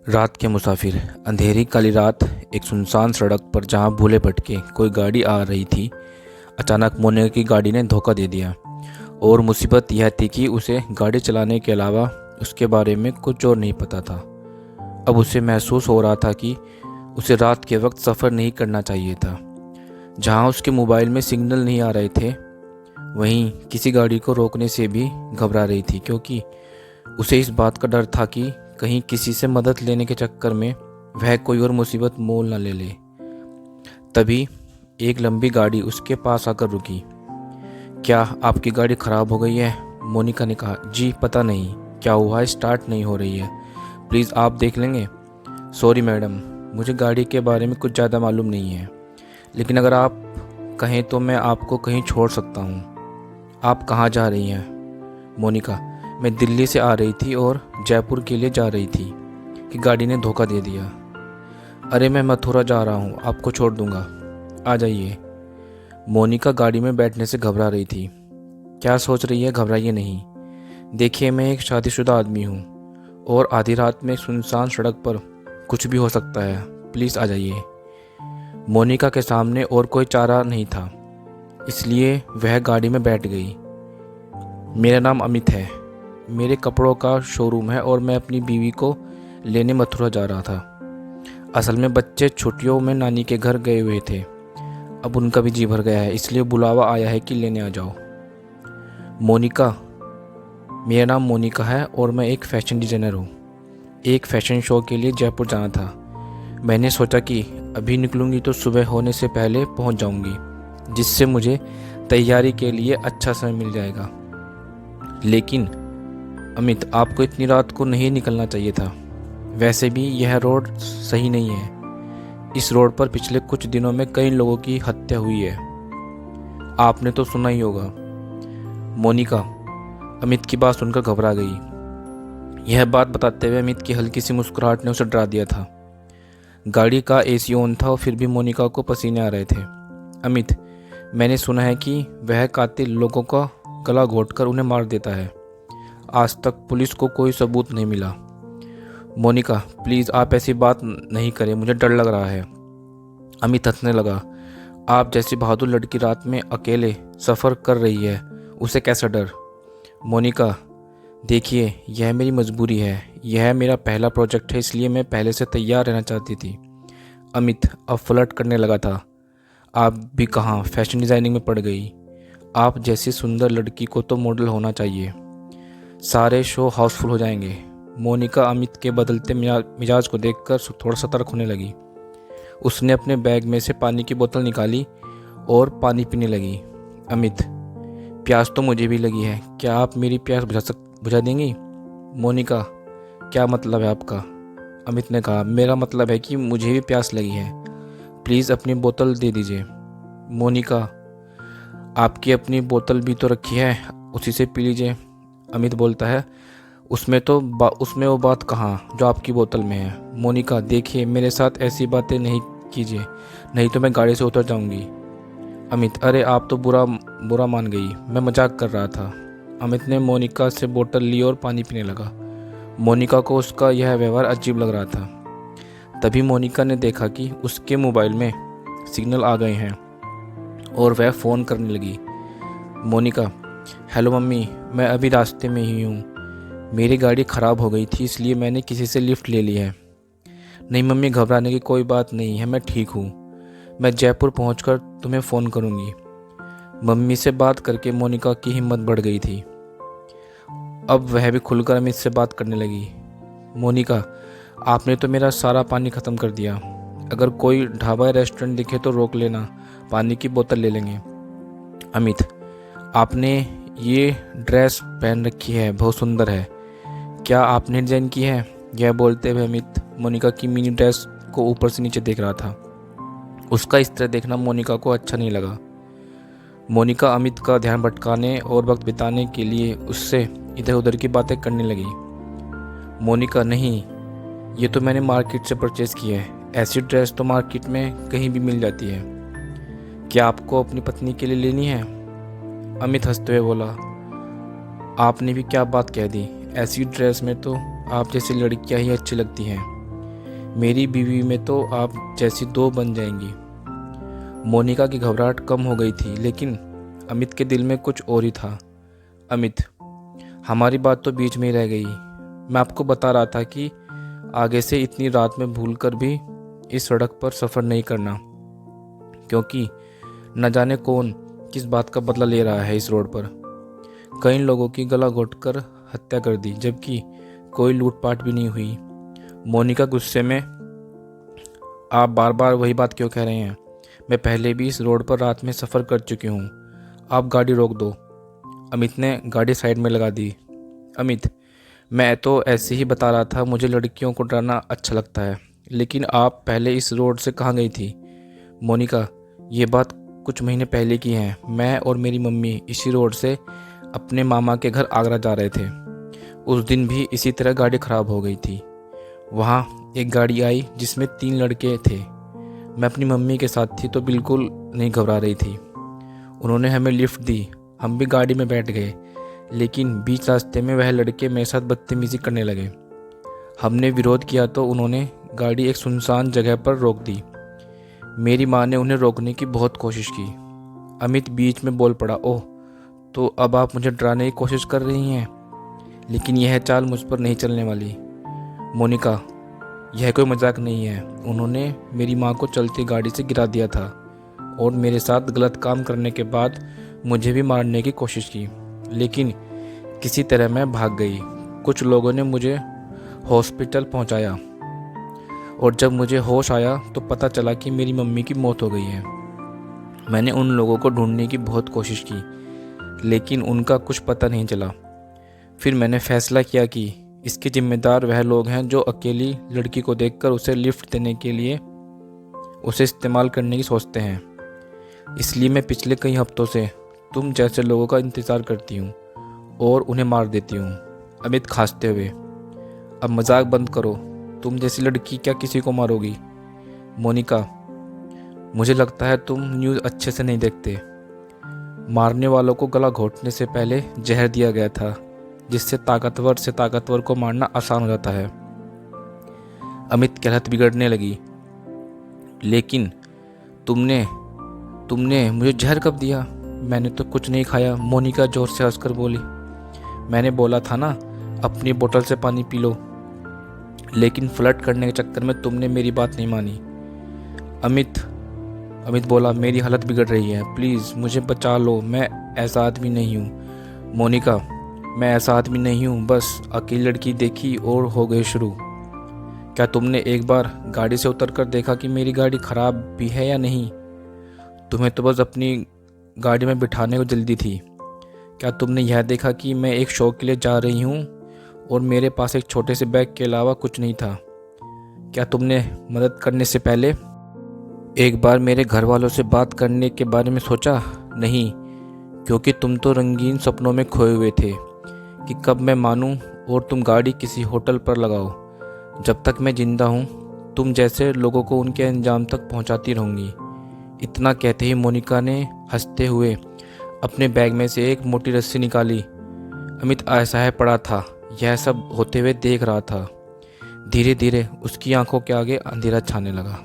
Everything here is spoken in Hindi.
रात के मुसाफिर। अंधेरी काली रात, एक सुनसान सड़क पर जहां भूले भटके कोई गाड़ी आ रही थी, अचानक मोनिका की गाड़ी ने धोखा दे दिया। और मुसीबत यह थी कि उसे गाड़ी चलाने के अलावा उसके बारे में कुछ और नहीं पता था। अब उसे महसूस हो रहा था कि उसे रात के वक्त सफ़र नहीं करना चाहिए था। जहां उसके मोबाइल में सिग्नल नहीं आ रहे थे, वहीं किसी गाड़ी को रोकने से भी घबरा रही थी, क्योंकि उसे इस बात का डर था कि कहीं किसी से मदद लेने के चक्कर में वह कोई और मुसीबत मोल न ले ले। तभी एक लंबी गाड़ी उसके पास आकर रुकी। क्या आपकी गाड़ी ख़राब हो गई है? मोनिका ने कहा। जी पता नहीं क्या हुआ है, स्टार्ट नहीं हो रही है। प्लीज़ आप देख लेंगे? सॉरी मैडम, मुझे गाड़ी के बारे में कुछ ज़्यादा मालूम नहीं है, लेकिन अगर आप कहें तो मैं आपको कहीं छोड़ सकता हूँ। आप कहाँ जा रही हैं? मोनिका, मैं दिल्ली से आ रही थी और जयपुर के लिए जा रही थी कि गाड़ी ने धोखा दे दिया। अरे मैं मथुरा जा रहा हूँ, आपको छोड़ दूँगा, आ जाइए। मोनिका गाड़ी में बैठने से घबरा रही थी। क्या सोच रही है? घबराइए नहीं। देखिए, मैं एक शादीशुदा आदमी हूँ और आधी रात में सुनसान सड़क पर कुछ भी हो सकता है। प्लीज़ आ जाइए। मोनिका के सामने और कोई चारा नहीं था, इसलिए वह गाड़ी में बैठ गई। मेरा नाम अमित है, मेरे कपड़ों का शोरूम है और मैं अपनी बीवी को लेने मथुरा जा रहा था। असल में बच्चे छुट्टियों में नानी के घर गए हुए थे। अब उनका भी जी भर गया है, इसलिए बुलावा आया है कि लेने आ जाओ। मोनिका, मेरा नाम मोनिका है और मैं एक फ़ैशन डिज़ाइनर हूँ। एक फ़ैशन शो के लिए जयपुर जाना था। मैंने सोचा कि अभी निकलूँगी तो सुबह होने से पहले पहुँच जाऊँगी, जिससे मुझे तैयारी के लिए अच्छा समय मिल जाएगा। लेकिन अमित, आपको इतनी रात को नहीं निकलना चाहिए था। वैसे भी यह रोड सही नहीं है। इस रोड पर पिछले कुछ दिनों में कई लोगों की हत्या हुई है, आपने तो सुना ही होगा। मोनिका अमित की बात सुनकर घबरा गई। यह बात बताते हुए अमित की हल्की सी मुस्कुराहट ने उसे डरा दिया था। गाड़ी का एसी ऑन था और फिर भी मोनिका को पसीने आ रहे थे। अमित, मैंने सुना है कि वह कातिल लोगों का गला घोंटकर उन्हें मार देता है। आज तक पुलिस को कोई सबूत नहीं मिला। मोनिका, प्लीज़ आप ऐसी बात नहीं करें, मुझे डर लग रहा है। अमित हंसने लगा। आप जैसी बहादुर लड़की रात में अकेले सफ़र कर रही है, उसे कैसा डर? मोनिका, देखिए, यह मेरी मजबूरी है। यह मेरा पहला प्रोजेक्ट है, इसलिए मैं पहले से तैयार रहना चाहती थी। अमित अब फ्लर्ट करने लगा था। आप भी कहाँ फैशन डिज़ाइनिंग में पड़ गई? आप जैसी सुंदर लड़की को तो मॉडल होना चाहिए। सारे शो हाउसफुल हो जाएंगे। मोनिका अमित के बदलते मिजाज को देखकर थोड़ा सतर्क होने लगी। उसने अपने बैग में से पानी की बोतल निकाली और पानी पीने लगी। अमित, प्यास तो मुझे भी लगी है, क्या आप मेरी प्यास बुझा देंगी? मोनिका, क्या मतलब है आपका? अमित ने कहा, मेरा मतलब है कि मुझे भी प्यास लगी है, प्लीज़ अपनी बोतल दे दीजिए। मोनिका, आपकी अपनी बोतल भी तो रखी है, उसी से पी लीजिए। अमित बोलता है, उसमें वो बात कहाँ जो आपकी बोतल में है। मोनिका, देखिए, मेरे साथ ऐसी बातें नहीं कीजिए, नहीं तो मैं गाड़ी से उतर जाऊंगी। अमित, अरे आप तो बुरा मान गई, मैं मजाक कर रहा था। अमित ने मोनिका से बोतल ली और पानी पीने लगा। मोनिका को उसका यह व्यवहार अजीब लग रहा था। तभी मोनिका ने देखा कि उसके मोबाइल में सिग्नल आ गए हैं और वह फ़ोन करने लगी। मोनिका, हेलो मम्मी, मैं अभी रास्ते में ही हूँ। मेरी गाड़ी ख़राब हो गई थी, इसलिए मैंने किसी से लिफ्ट ले ली है। नहीं मम्मी, घबराने की कोई बात नहीं है, मैं ठीक हूँ। मैं जयपुर पहुँचकर तुम्हें फ़ोन करूँगी। मम्मी से बात करके मोनिका की हिम्मत बढ़ गई थी। अब वह भी खुलकर अमित से बात करने लगी। मोनिका, आपने तो मेरा सारा पानी ख़त्म कर दिया। अगर कोई ढाबा या रेस्टोरेंट दिखे तो रोक लेना, पानी की बोतल ले लेंगे। अमित, आपने ये ड्रेस पहन रखी है, बहुत सुंदर है, क्या आपने डिज़ाइन की है? यह बोलते हुए अमित मोनिका की मिनी ड्रेस को ऊपर से नीचे देख रहा था। उसका इस तरह देखना मोनिका को अच्छा नहीं लगा। मोनिका अमित का ध्यान भटकाने और वक्त बिताने के लिए उससे इधर उधर की बातें करने लगी। मोनिका, नहीं, ये तो मैंने मार्केट से परचेज़ की है। ऐसी ड्रेस तो मार्केट में कहीं भी मिल जाती है। क्या आपको अपनी पत्नी के लिए लेनी है? अमित हंसते हुए बोला, आपने भी क्या बात कह दी। ऐसी ड्रेस में तो आप जैसी लड़कियां ही अच्छी लगती हैं। मेरी बीवी में तो आप जैसी दो बन जाएंगी। मोनिका की घबराहट कम हो गई थी, लेकिन अमित के दिल में कुछ और ही था। अमित, हमारी बात तो बीच में ही रह गई। मैं आपको बता रहा था कि आगे से इतनी रात में भूल कर भी इस सड़क पर सफ़र नहीं करना, क्योंकि न जाने कौन किस बात का बदला ले रहा है इस रोड पर। कई लोगों की गला घोंटकर हत्या कर दी, जबकि कोई लूटपाट भी नहीं हुई। मोनिका गुस्से में, आप बार बार वही बात क्यों कह रहे हैं? मैं पहले भी इस रोड पर रात में सफ़र कर चुकी हूँ। आप गाड़ी रोक दो। अमित ने गाड़ी साइड में लगा दी। अमित, मैं तो ऐसे ही बता रहा था, मुझे लड़कियों को डराना अच्छा लगता है। लेकिन आप पहले इस रोड से कहाँ गई थी? मोनिका, ये बात कुछ महीने पहले की है। मैं और मेरी मम्मी इसी रोड से अपने मामा के घर आगरा जा रहे थे। उस दिन भी इसी तरह गाड़ी ख़राब हो गई थी। वहाँ एक गाड़ी आई जिसमें 3 लड़के थे। मैं अपनी मम्मी के साथ थी तो बिल्कुल नहीं घबरा रही थी। उन्होंने हमें लिफ्ट दी, हम भी गाड़ी में बैठ गए। लेकिन बीच रास्ते में वह लड़के मेरे साथ बदतमीज़ी करने लगे। हमने विरोध किया तो उन्होंने गाड़ी एक सुनसान जगह पर रोक दी। मेरी माँ ने उन्हें रोकने की बहुत कोशिश की। अमित बीच में बोल पड़ा, ओह, तो अब आप मुझे डराने की कोशिश कर रही हैं? लेकिन यह चाल मुझ पर नहीं चलने वाली। मोनिका, यह कोई मजाक नहीं है। उन्होंने मेरी माँ को चलती गाड़ी से गिरा दिया था और मेरे साथ गलत काम करने के बाद मुझे भी मारने की कोशिश की, लेकिन किसी तरह मैं भाग गई। कुछ लोगों ने मुझे हॉस्पिटल पहुंचाया और जब मुझे होश आया तो पता चला कि मेरी मम्मी की मौत हो गई है। मैंने उन लोगों को ढूंढने की बहुत कोशिश की, लेकिन उनका कुछ पता नहीं चला। फिर मैंने फैसला किया कि इसके जिम्मेदार वह लोग हैं जो अकेली लड़की को देखकर उसे लिफ्ट देने के लिए उसे इस्तेमाल करने की सोचते हैं। इसलिए मैं पिछले कई हफ्तों से तुम जैसे लोगों का इंतज़ार करती हूँ और उन्हें मार देती हूँ। अमित खांसते हुए, अब मजाक बंद करो। तुम जैसी लड़की क्या किसी को मारोगी? मोनिका, मुझे लगता है तुम न्यूज़ अच्छे से नहीं देखते। मारने वालों को गला घोंटने से पहले जहर दिया गया था, जिससे ताकतवर से ताकतवर को मारना आसान हो जाता है। अमित की हालत बिगड़ने लगी। लेकिन तुमने मुझे जहर कब दिया? मैंने तो कुछ नहीं खाया। मोनिका जोर से हंसकर बोली। मैंने बोला था ना, अपनी बोतल से पानी पी लो। लेकिन फ्लर्ट करने के चक्कर में तुमने मेरी बात नहीं मानी। अमित बोला, मेरी हालत बिगड़ रही है, प्लीज़ मुझे बचा लो। मैं ऐसा आदमी नहीं हूँ। मोनिका, मैं ऐसा आदमी नहीं हूँ, बस अकेली लड़की देखी और हो गए शुरू। क्या तुमने एक बार गाड़ी से उतर कर देखा कि मेरी गाड़ी ख़राब भी है या नहीं? तुम्हें तो बस अपनी गाड़ी में बिठाने को जल्दी थी। क्या तुमने यह देखा कि मैं एक शो के लिए जा रही हूँ और मेरे पास एक छोटे से बैग के अलावा कुछ नहीं था? क्या तुमने मदद करने से पहले एक बार मेरे घर वालों से बात करने के बारे में सोचा? नहीं, क्योंकि तुम तो रंगीन सपनों में खोए हुए थे कि कब मैं मानूं और तुम गाड़ी किसी होटल पर लगाओ। जब तक मैं जिंदा हूँ तुम जैसे लोगों को उनके अंजाम तक पहुँचाती रहूँगी। इतना कहते ही मोनिका ने हंसते हुए अपने बैग में से एक मोटी रस्सी निकाली। अमित असहाय पड़ा था, यह सब होते हुए देख रहा था। धीरे धीरे उसकी आंखों के आगे अंधेरा छाने लगा।